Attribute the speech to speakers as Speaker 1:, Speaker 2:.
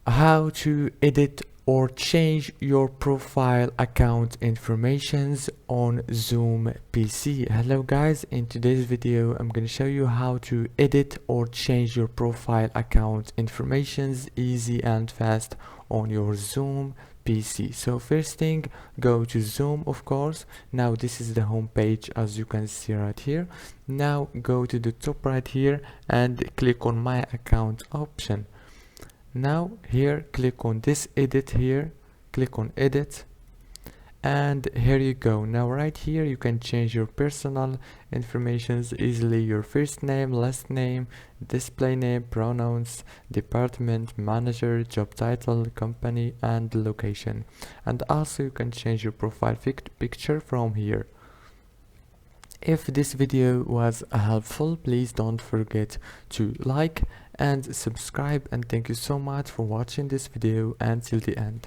Speaker 1: how to edit or change your profile account informations on Zoom PC. Hello guys, in today's video I'm going to show you how to edit or change your profile account informations easy and fast on your Zoom PC. So first thing, go to Zoom, of course. Now this is the home page, as you can see right here. Now go to the top right here and click on my account option. Now here click on this edit here, click on edit, and here you go. Now right here you can change your personal informations easily: your first name, last name, display name, pronouns, department, manager, job title, company, and location. And also you can change your profile picture from here. If this video was helpful, please don't forget to like and subscribe, and thank you so much for watching this video until the end.